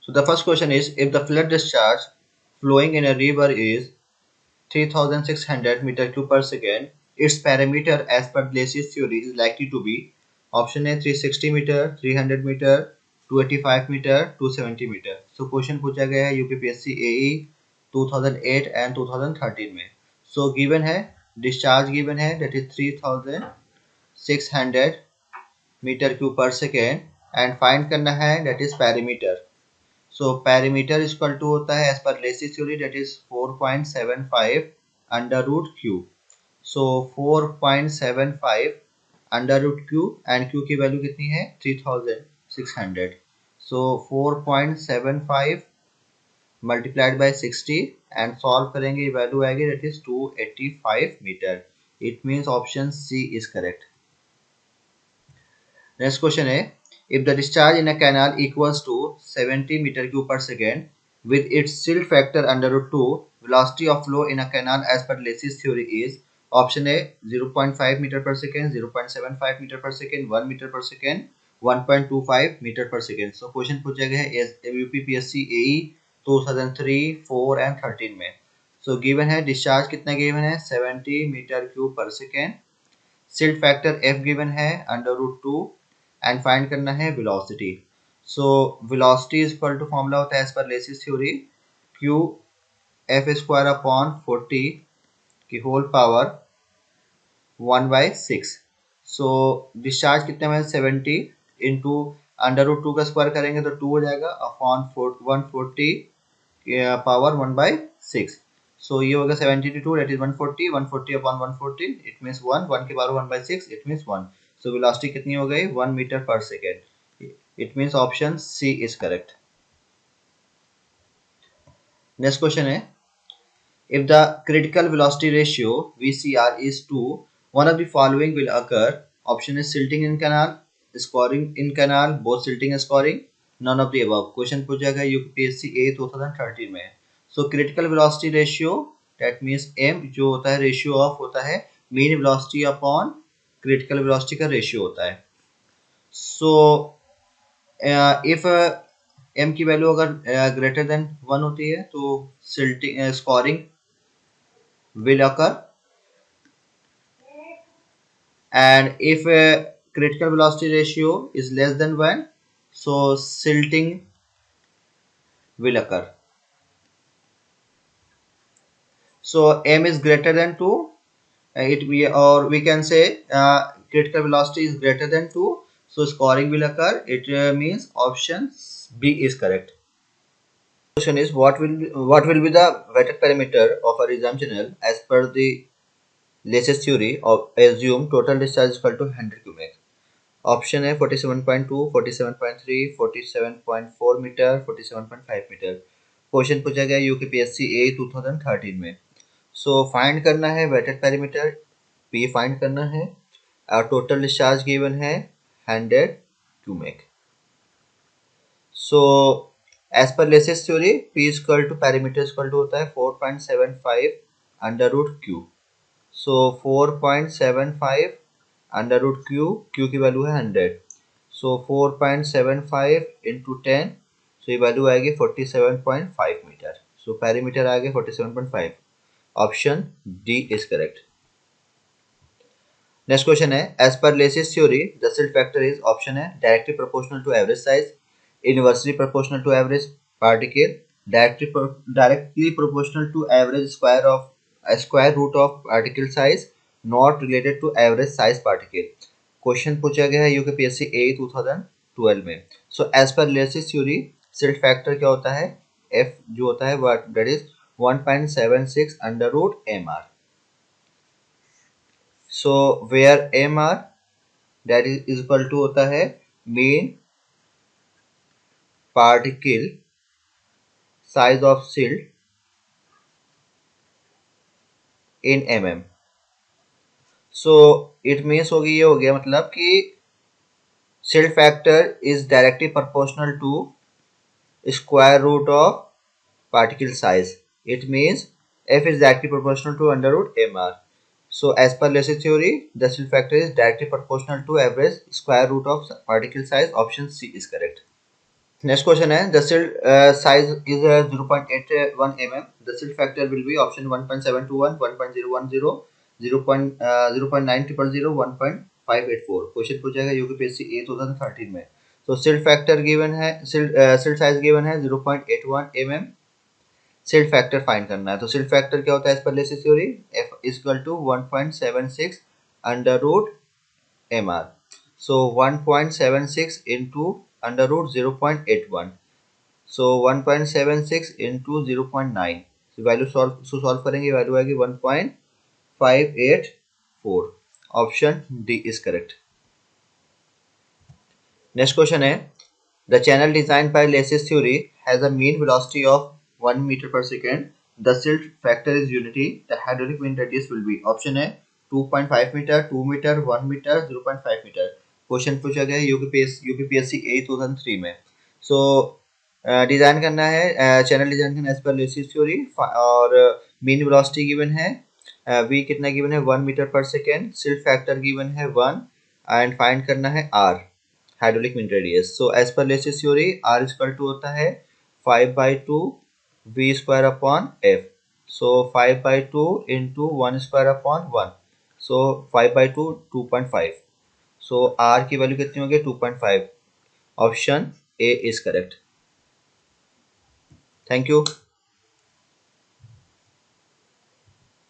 So the first question is, if the flood discharge flowing in a river is 3600 meter cube per second, its parameter as per Glais's theory is likely to be option A 360 meter, 300 meter, 285 meter, 270 meter. So question पूछा गया है UPPSC AE 2008 and 2013 में. So given है discharge given है that is 3600 meter cube per second and find करना है that is perimeter. So perimeter is equal to होता है as per Glais's theory that is 4.75 under root q. So 4.75 under root q and q की value कितनी है 3600. So 4.75 multiplied by 60 and solve करेंगे ये value आएगी that is 285 meter. It means option C is correct. Next question है, if the discharge in a canal equals to 70 meter cube per second with its silt factor under root 2, velocity of flow in a canal as per Glais's theory is option A 0.5 meter per second, 0.75 meter per second, 1 meter per second, 1.25 meter per second. So question पूछा गया है UPPSC AE 2003, 4 and 13 में. So given है discharge कितना given है 70 metre cube पर second, silt factor F given है under root 2 and find करना है velocity. So velocity is equal to formula होता है as per Lacey's theory q f square upon 40 की होल पावर 1/6. सो डिस्चार्ज कितने में 70 इंटू अंडर रूट 2 का स्क्वायर करेंगे तो 2 हो जाएगा अपॉन 140 पावर 1/6. सो ये होगा 72 that is 140 140 upon 140 it means 1 की power 1/6 it means 1. So velocity कितनी हो गई 1 meter per second. It means option C is correct. Next question है, if the critical velocity ratio VCR is 2, one of the following will occur. Option is silting in canal, scoring in canal, both silting and scoring, none of the above. Question पूछा गया UPPSC A 2013 में. So critical velocity ratio that means M जो होता है ratio of होता है mean velocity upon critical velocity का ratio होता है. सो इफ m की वैल्यू अगर ग्रेटर देन 1 होती है तो silting scoring will occur and if critical velocity ratio is less than 1 so silting will occur. So m is greater than 2 we can say critical velocity is greater than 2, so scoring will occur. It means option B is correct. Question is, what will be the weighted parameter of a resumption as per the Glais's theory of assume total discharge is equal to 100 cubic. Option A 47.2, 47.3, 47.4 meter, 47.5 meter. Question पूछा गया UPPSC A 2013 में. So find करना है wetted parameter P find करना है और total discharge given है 100 cumec. So as per Lacey's theory P equal to parameter equal to होता है 4.75 under root Q. So 4.75 under root Q की वैल्यू है 100. सो 4.75 इंटू 10 सो ये वैल्यू आएगी 47.5 मीटर. सो पैरामीटर आ गया 47.5. Option D is correct. Next question है, as per Glais's theory, the silt factor is option A directly proportional to average size, inversely proportional to average particle, directly proportional to average square root of particle size, not related to average size particle. Question पूछा गया है UPPSC A 2012 में. So as per Glais's theory, silt factor क्या होता है F जो होता है that is 1.76 under root mr. So where mr that is equal to होता है mean particle size of silt in mm. So it means हो गया मतलब कि silt factor is directly proportional to square root of particle size. It means F is directly proportional to under root mr. So as per Glais's theory, the silt factor is directly proportional to average square root of particle size. Option C is correct. Next question है the silt size is 0.81 mm. The silt factor will be option 1.721, 1.010, 0.900, 1.584. Question पूछेगा UPSC ए 2013 में. तो silt factor given है, silt size given है 0.81 mm. silt factor find करना है. तो silt factor क्या होता है as per Lacey's theory? F is equal to 1.76 under root mr. So 1.76 into under root 0.81. So 1.76 into 0.9. So value solve करेंगे, value आएगी 1.584. Option D is correct. Next question है the channel design by Lacey's theory has a mean velocity of 1 metre per second. The silt factor is unity. The hydraulic mean radius will be. Option है 2.5 metre, 2 metre, 1 metre, 0.5 metre. Question पूछा गया UPPSC ए 2003 में. सो design करना है, channel design करना as per Lacey's theory, और mean velocity given है, we कितना गिवन है 1 metre per second, silt factor given है 1, एंड फाइंड करना है R, hydraulic mean radius. So as per Lacey's theory R equal to होता है 5/2 v square upon F. So 5/2 into 1 square upon 1. So 5/2 2.5. So R की value कितनी होगी 2.5. Option A is correct. Thank you.